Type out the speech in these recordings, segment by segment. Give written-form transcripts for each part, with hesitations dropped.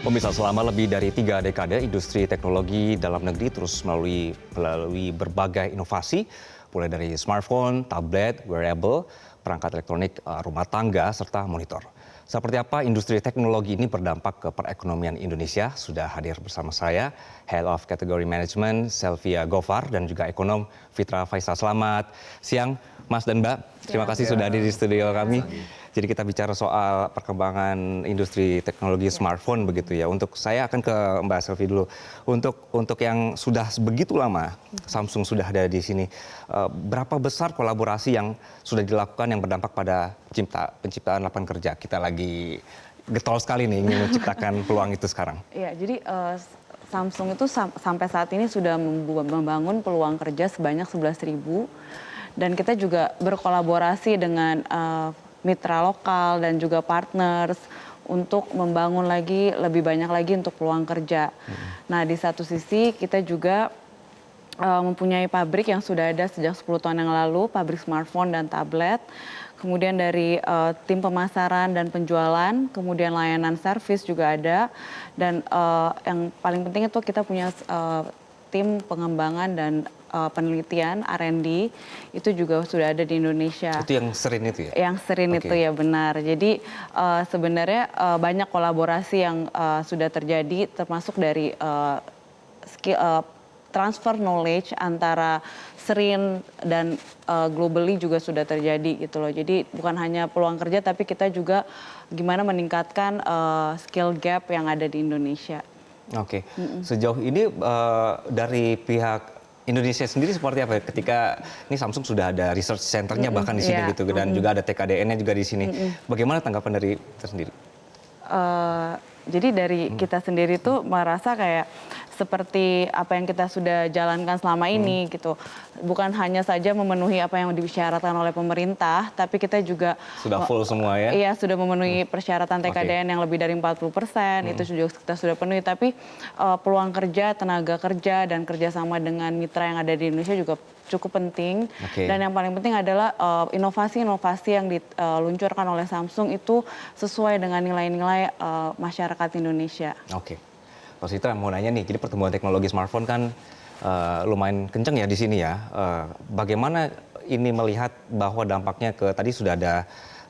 Pemirsa, selama lebih dari 3 dekade, industri teknologi dalam negeri terus melalui berbagai inovasi, mulai dari smartphone, tablet, wearable, perangkat elektronik rumah tangga, serta monitor. Seperti apa industri teknologi ini berdampak ke perekonomian Indonesia? Sudah hadir bersama saya, Head of Category Management, Selvia Gofar, dan juga ekonom Fitra Faisal. Selamat siang, Mas dan Mbak. Terima kasih sudah hadir di studio kami. Jadi kita bicara soal perkembangan industri teknologi smartphone begitu ya. Untuk saya akan ke Mbak Selvi dulu. Untuk yang sudah begitu lama Samsung sudah ada di sini, berapa besar kolaborasi yang sudah dilakukan yang berdampak pada penciptaan lapangan kerja? Kita lagi getol sekali nih ingin menciptakan peluang itu sekarang. Iya, jadi Samsung itu sampai saat ini sudah membangun peluang kerja sebanyak 11.000 dan kita juga berkolaborasi dengan mitra lokal dan juga partners untuk membangun lagi lebih banyak lagi untuk peluang kerja. Nah, di satu sisi kita juga mempunyai pabrik yang sudah ada sejak 10 tahun yang lalu, pabrik smartphone dan tablet. Kemudian dari tim pemasaran dan penjualan, kemudian layanan servis juga ada. Dan yang paling penting itu kita punya tim pengembangan dan penelitian R&D itu juga sudah ada di Indonesia. Itu yang Serin itu ya? Yang Serin itu ya, benar. Jadi sebenarnya banyak kolaborasi yang sudah terjadi, termasuk dari transfer knowledge antara Serin dan globally juga sudah terjadi gitu loh. Jadi bukan hanya peluang kerja, tapi kita juga gimana meningkatkan skill gap yang ada di Indonesia. Oke, sejauh ini dari pihak Indonesia sendiri seperti apa ketika ini Samsung sudah ada research centernya bahkan di sini gitu, dan juga ada TKDN-nya juga di sini. Bagaimana tanggapan dari tersendiri? Jadi dari kita sendiri tuh merasa kayak seperti apa yang kita sudah jalankan selama ini gitu. Bukan hanya saja memenuhi apa yang disyaratkan oleh pemerintah, tapi kita juga sudah full semua ya? Iya, sudah memenuhi persyaratan TKDN yang lebih dari 40%, itu juga kita sudah penuhi. Tapi peluang kerja, tenaga kerja, dan kerjasama dengan mitra yang ada di Indonesia juga cukup penting. Dan yang paling penting adalah inovasi-inovasi yang diluncurkan oleh Samsung itu sesuai dengan nilai-nilai masyarakat Indonesia. Oke. Pak Citra mau nanya nih, jadi pertumbuhan teknologi smartphone kan lumayan kenceng ya di sini ya. Bagaimana ini melihat bahwa dampaknya ke tadi sudah ada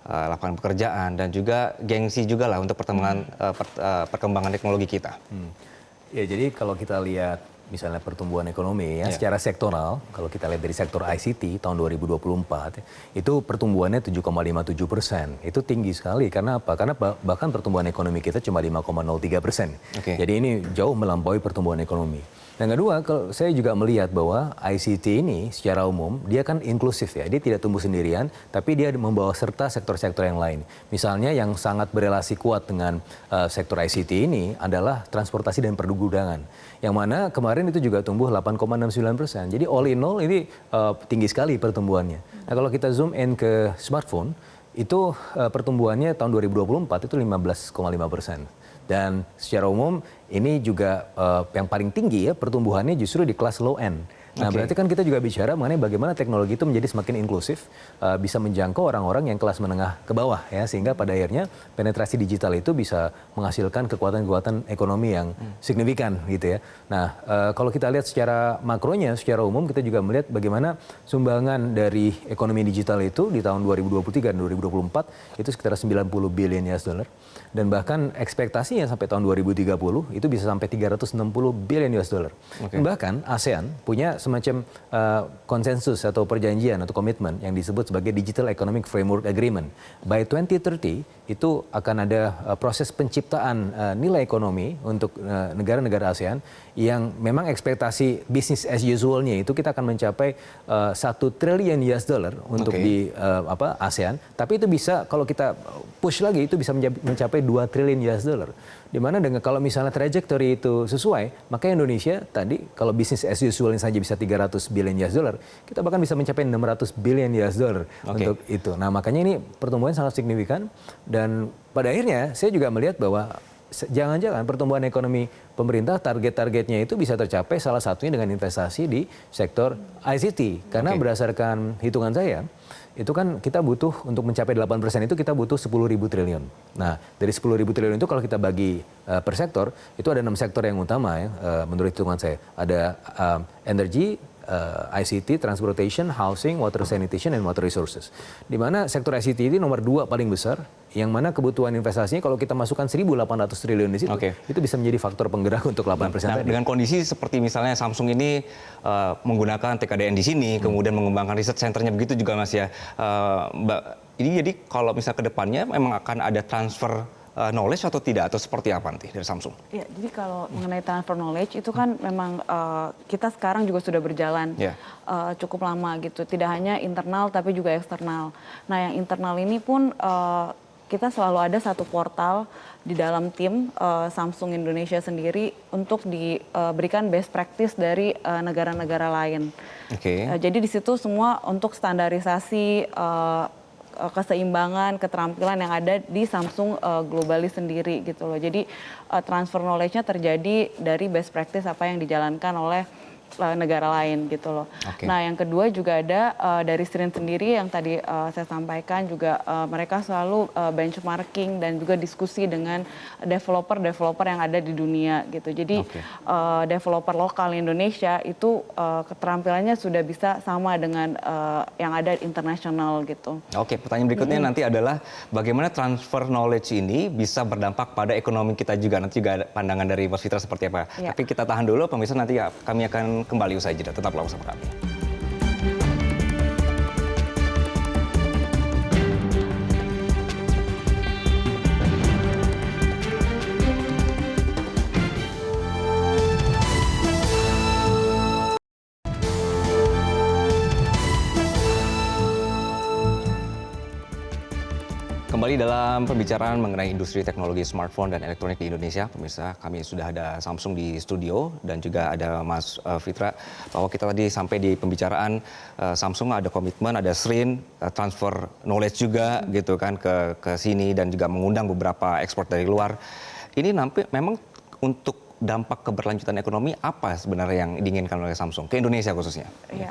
lapangan pekerjaan dan juga gengsi juga lah untuk perkembangan teknologi kita. Ya, jadi kalau kita lihat misalnya pertumbuhan ekonomi ya, secara sektoral, kalau kita lihat dari sektor ICT tahun 2024 itu pertumbuhannya 7,57%. Itu tinggi sekali karena apa? Karena bahkan pertumbuhan ekonomi kita cuma 5,03%. Jadi ini jauh melampaui pertumbuhan ekonomi. Dan kedua, kalau saya juga melihat bahwa ICT ini secara umum dia kan inklusif ya, dia tidak tumbuh sendirian, tapi dia membawa serta sektor-sektor yang lain. Misalnya yang sangat berelasi kuat dengan sektor ICT ini adalah transportasi dan pergudangan, yang mana kemarin itu juga tumbuh 8,69%. Jadi all in all ini tinggi sekali pertumbuhannya. Nah, kalau kita zoom in ke smartphone, itu pertumbuhannya tahun 2024 itu 15,5%. Dan secara umum ini juga yang paling tinggi ya pertumbuhannya justru di kelas low end. Nah, berarti kan kita juga bicara mengenai bagaimana teknologi itu menjadi semakin inklusif, bisa menjangkau orang-orang yang kelas menengah ke bawah ya, sehingga pada akhirnya penetrasi digital itu bisa menghasilkan kekuatan-kekuatan ekonomi yang signifikan gitu ya. Nah, kalau kita lihat secara makronya, secara umum kita juga melihat bagaimana sumbangan dari ekonomi digital itu di tahun 2023 dan 2024 itu sekitar 90 billion US dollar. Dan bahkan ekspektasinya sampai tahun 2030 itu bisa sampai 360 billion US dollar. Bahkan ASEAN punya semacam konsensus atau perjanjian atau komitmen yang disebut sebagai Digital Economic Framework Agreement. By 2030 itu akan ada proses penciptaan nilai ekonomi untuk negara-negara ASEAN yang memang ekspektasi bisnis as usual-nya itu kita akan mencapai 1 triliun US dollar untuk di ASEAN. Tapi itu bisa kalau kita push lagi itu bisa mencapai 2 triliun US dollar. Dimana dengan kalau misalnya trajectory itu sesuai, maka Indonesia tadi kalau bisnis as usual saja bisa 300 billion US dollar, kita bahkan bisa mencapai 600 billion US dollar untuk itu. Nah, makanya ini pertumbuhan sangat signifikan dan pada akhirnya saya juga melihat bahwa jangan-jangan pertumbuhan ekonomi pemerintah target-targetnya itu bisa tercapai salah satunya dengan investasi di sektor ICT. Karena berdasarkan hitungan saya, itu kan kita butuh untuk mencapai 8% itu kita butuh 10.000 triliun. Nah, dari 10.000 triliun itu kalau kita bagi per sektor, itu ada 6 sektor yang utama ya, menurut hitungan saya. Ada energy, ICT, transportation, housing, water sanitation, and water resources. Di mana sektor ICT ini nomor 2 paling besar, yang mana kebutuhan investasinya kalau kita masukkan 1.800 triliun di situ, itu bisa menjadi faktor penggerak untuk 8% tadi. Dengan kondisi seperti misalnya Samsung ini menggunakan TKDN di sini, kemudian mengembangkan research centernya begitu juga Mas ya. Mbak, ini jadi kalau misalnya ke depannya memang akan ada transfer knowledge atau tidak, atau seperti apa nanti dari Samsung? Ya, jadi kalau mengenai transfer knowledge itu kan memang kita sekarang juga sudah berjalan cukup lama gitu. Tidak hanya internal tapi juga eksternal. Nah, yang internal ini pun kita selalu ada satu portal di dalam tim Samsung Indonesia sendiri untuk diberikan best practice dari negara-negara lain. Jadi di situ semua untuk standarisasi keseimbangan, keterampilan yang ada di Samsung globally sendiri gitu loh. Jadi transfer knowledge-nya terjadi dari best practice apa yang dijalankan oleh negara lain gitu loh. Nah, yang kedua juga ada dari Srin sendiri yang tadi saya sampaikan juga mereka selalu benchmarking dan juga diskusi dengan developer yang ada di dunia gitu. Jadi developer lokal Indonesia itu keterampilannya sudah bisa sama dengan yang ada internasional gitu. Pertanyaan berikutnya nanti adalah bagaimana transfer knowledge ini bisa berdampak pada ekonomi kita juga. Nanti juga ada pandangan dari Mas Fitra seperti apa. Tapi kita tahan dulu, pemirsa, nanti kami akan kembali usai jeda. Tetaplah bersama kami. Kembali dalam pembicaraan mengenai industri teknologi smartphone dan elektronik di Indonesia, pemirsa, kami sudah ada Samsung di studio dan juga ada Mas Fitra. Bahwa kita tadi sampai di pembicaraan Samsung ada komitmen, ada Srin, transfer knowledge juga gitu kan ke sini dan juga mengundang beberapa ekspor dari luar. Ini memang untuk dampak keberlanjutan ekonomi apa sebenarnya yang diinginkan oleh Samsung ke Indonesia khususnya? Ya,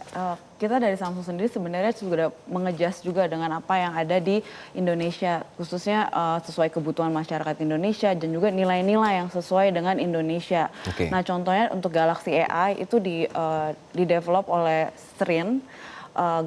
kita dari Samsung sendiri sebenarnya sudah mengejas juga dengan apa yang ada di Indonesia, khususnya sesuai kebutuhan masyarakat Indonesia dan juga nilai-nilai yang sesuai dengan Indonesia. Nah, contohnya untuk Galaxy AI itu di-develop oleh Srin,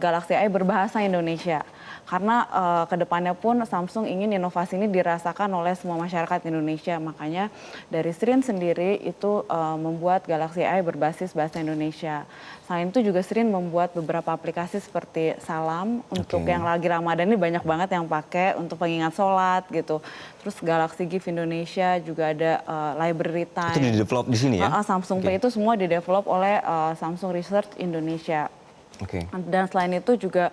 Galaxy AI berbahasa Indonesia. Karena kedepannya pun Samsung ingin inovasi ini dirasakan oleh semua masyarakat Indonesia. Makanya dari Srin sendiri itu membuat Galaxy AI berbasis bahasa Indonesia. Selain itu juga Srin membuat beberapa aplikasi seperti Salam untuk yang lagi Ramadan ini banyak banget yang pakai untuk pengingat sholat gitu. Terus Galaxy Gift Indonesia juga ada library time. Itu di-develop di sini ya? Samsung Pay itu semua di-develop oleh Samsung Research Indonesia. Dan selain itu juga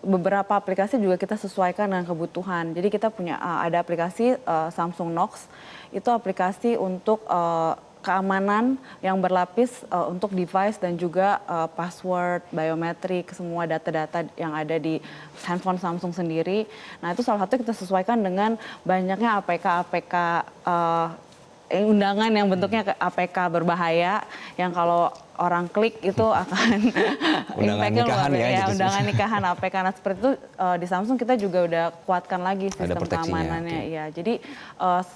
beberapa aplikasi juga kita sesuaikan dengan kebutuhan. Jadi kita punya ada aplikasi Samsung Knox, itu aplikasi untuk keamanan yang berlapis untuk device dan juga password, biometrik, semua data-data yang ada di handphone Samsung sendiri. Nah, itu salah satu kita sesuaikan dengan banyaknya APK-APK undangan yang bentuknya APK berbahaya yang kalau orang klik itu akan undangan nikahan undangan nikahan APK. Nah, seperti itu di Samsung kita juga udah kuatkan lagi sistem keamanannya. Ya, jadi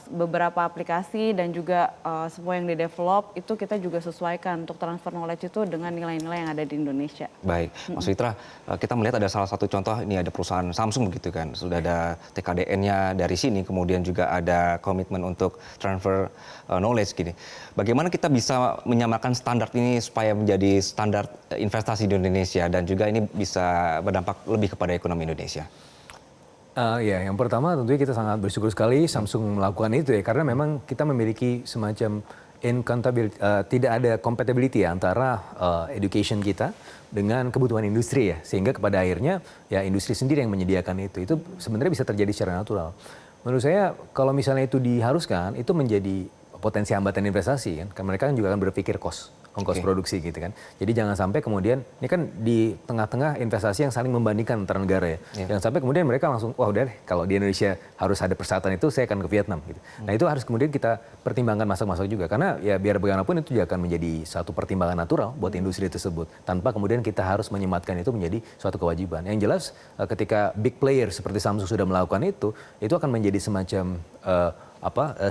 beberapa aplikasi dan juga semua yang di-develop itu kita juga sesuaikan untuk transfer knowledge itu dengan nilai-nilai yang ada di Indonesia. Baik, Mas Fitra, kita melihat ada salah satu contoh, ini ada perusahaan Samsung begitu kan, sudah ada TKDN-nya dari sini, kemudian juga ada komitmen untuk transfer knowledge gini. Bagaimana kita bisa menyamakan standar ini supaya menjadi standar investasi di Indonesia dan juga ini bisa berdampak lebih kepada ekonomi Indonesia? Ya, yang pertama tentunya kita sangat bersyukur sekali Samsung melakukan itu ya, karena memang kita memiliki semacam tidak ada compatibility antara education kita dengan kebutuhan industri ya, sehingga kepada akhirnya ya industri sendiri yang menyediakan itu sebenarnya bisa terjadi secara natural. Menurut saya kalau misalnya itu diharuskan, itu menjadi potensi hambatan investasi kan mereka juga akan berpikir cost ongkos Oke. produksi gitu kan. Jadi jangan sampai kemudian ini kan di tengah-tengah investasi yang saling membandingkan antar negara ya. Iya. Jangan sampai kemudian mereka langsung wah udah deh kalau di Indonesia harus ada persyaratan itu saya akan ke Vietnam gitu. Nah itu harus kemudian kita pertimbangkan masak-masak juga karena ya biar bagaimanapun itu juga akan menjadi satu pertimbangan natural buat industri tersebut tanpa kemudian kita harus menyematkan itu menjadi suatu kewajiban. Yang jelas ketika big player seperti Samsung sudah melakukan itu akan menjadi semacam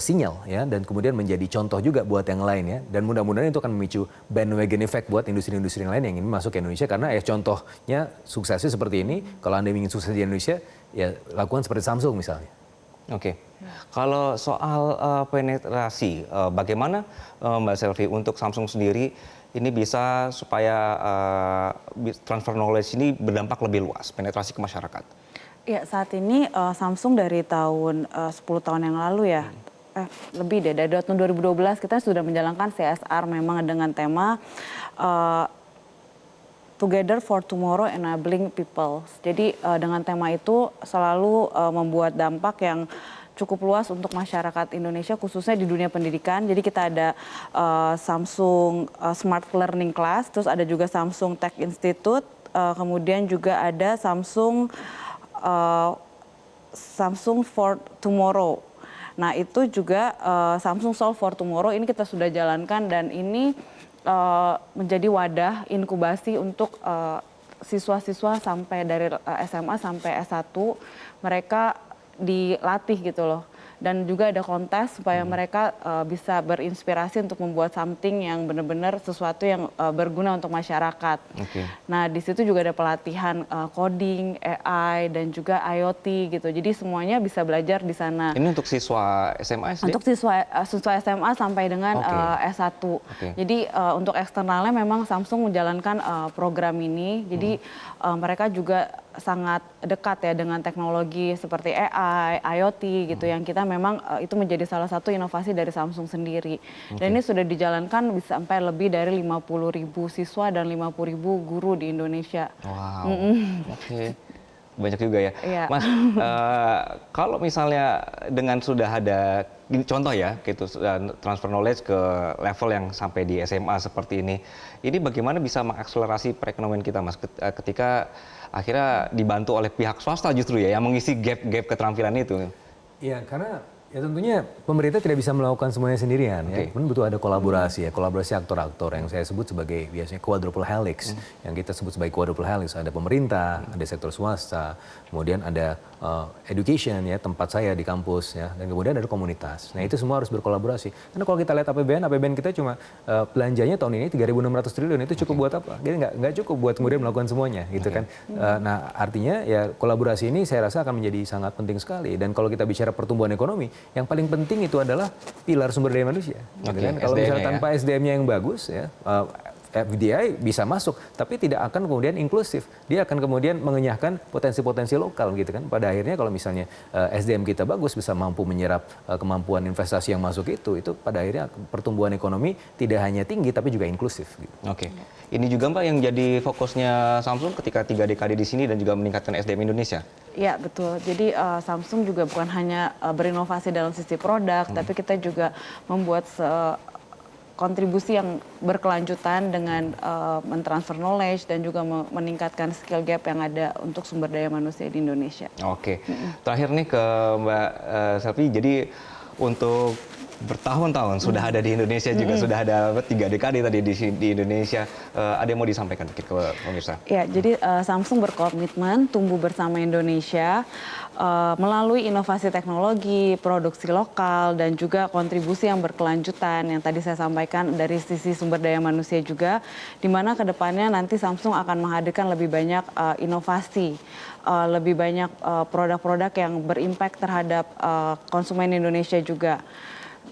sinyal ya dan kemudian menjadi contoh juga buat yang lain ya dan mudah-mudahan itu akan memicu bandwagon effect buat industri-industri yang lain yang ingin masuk ke Indonesia karena ya contohnya suksesnya seperti ini kalau Anda ingin sukses di Indonesia ya lakukan seperti Samsung misalnya. Oke, kalau soal penetrasi, bagaimana Mbak Selvi untuk Samsung sendiri ini bisa supaya transfer knowledge ini berdampak lebih luas, penetrasi ke masyarakat? Ya, saat ini Samsung dari tahun 10 tahun yang lalu ya, lebih deh, dari tahun 2012 kita sudah menjalankan CSR memang dengan tema Together for Tomorrow Enabling People. Jadi dengan tema itu selalu membuat dampak yang cukup luas untuk masyarakat Indonesia khususnya di dunia pendidikan. Jadi kita ada Samsung Smart Learning Class, terus ada juga Samsung Tech Institute, kemudian juga ada Samsung for Tomorrow. Nah itu juga Samsung Solve for Tomorrow ini kita sudah jalankan dan ini menjadi wadah inkubasi untuk siswa-siswa sampai dari SMA sampai S1 mereka dilatih gitu loh. Dan juga ada kontes supaya mereka bisa berinspirasi untuk membuat something yang benar-benar sesuatu yang berguna untuk masyarakat. Oke. Nah di situ juga ada pelatihan coding, AI dan juga IoT gitu. Jadi semuanya bisa belajar di sana. Ini untuk siswa SMA, SD? Untuk siswa SMA sampai dengan S1. Jadi untuk eksternalnya memang Samsung menjalankan program ini. Jadi mereka juga sangat dekat ya dengan teknologi seperti AI, IoT gitu yang kita memang itu menjadi salah satu inovasi dari Samsung sendiri. Dan ini sudah dijalankan bisa sampai lebih dari 50.000 siswa dan 50.000 guru di Indonesia. Wow, oke. Banyak juga ya. Iya. Mas, kalau misalnya dengan sudah ada contoh ya, gitu transfer knowledge ke level yang sampai di SMA seperti ini bagaimana bisa mengakselerasi perekonomian kita, Mas, ketika akhirnya dibantu oleh pihak swasta justru ya, yang mengisi gap keterampilan itu? Iya, karena ya tentunya pemerintah tidak bisa melakukan semuanya sendirian ya. Kemudian butuh ada kolaborasi ya, kolaborasi aktor-aktor yang saya sebut sebagai biasanya quadruple helix. Yang kita sebut sebagai quadruple helix, ada pemerintah, ada sektor swasta, kemudian ada education ya, tempat saya di kampus ya, dan kemudian ada komunitas. Nah, itu semua harus berkolaborasi. Karena kalau kita lihat APBN kita cuma belanjanya tahun ini 3.600 triliun, itu cukup buat apa? Jadi nggak cukup buat kemudian melakukan semuanya gitu kan. Nah, artinya ya kolaborasi ini saya rasa akan menjadi sangat penting sekali. Dan kalau kita bicara pertumbuhan ekonomi, yang paling penting itu adalah pilar sumber daya manusia. Gitu kan? Kalau misalnya tanpa SDM-nya yang bagus ya, FDI bisa masuk, tapi tidak akan kemudian inklusif. Dia akan kemudian mengenyahkan potensi-potensi lokal gitu kan. Pada akhirnya kalau misalnya SDM kita bagus, bisa mampu menyerap kemampuan investasi yang masuk itu pada akhirnya pertumbuhan ekonomi tidak hanya tinggi tapi juga inklusif. Gitu. Oke. Ini juga Mbak yang jadi fokusnya Samsung ketika 3 dekade di sini dan juga meningkatkan SDM Indonesia? Ya betul, jadi Samsung juga bukan hanya berinovasi dalam sisi produk, tapi kita juga membuat kontribusi yang berkelanjutan dengan mentransfer knowledge dan juga meningkatkan skill gap yang ada untuk sumber daya manusia di Indonesia. Oke, terakhir nih ke Mbak Selvi, jadi untuk bertahun-tahun sudah ada di Indonesia juga, sudah ada 3 dekade tadi di Indonesia. Ada yang mau disampaikan mungkin ke pemirsa? Ya, jadi Samsung berkomitmen tumbuh bersama Indonesia melalui inovasi teknologi, produksi lokal, dan juga kontribusi yang berkelanjutan yang tadi saya sampaikan dari sisi sumber daya manusia juga, di mana kedepannya nanti Samsung akan menghadirkan lebih banyak inovasi, lebih banyak produk-produk yang berimpact terhadap konsumen Indonesia juga.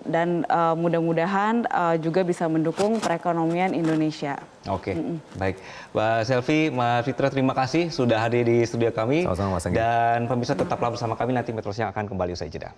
Dan mudah-mudahan juga bisa mendukung perekonomian Indonesia. Oke, baik. Mbak Selvi, Mas Fitra, terima kasih sudah hadir di studio kami. Sama-sama, Mas Anggi. Dan pemirsa tetaplah bersama kami, nanti Metro Siang akan kembali usai jeda.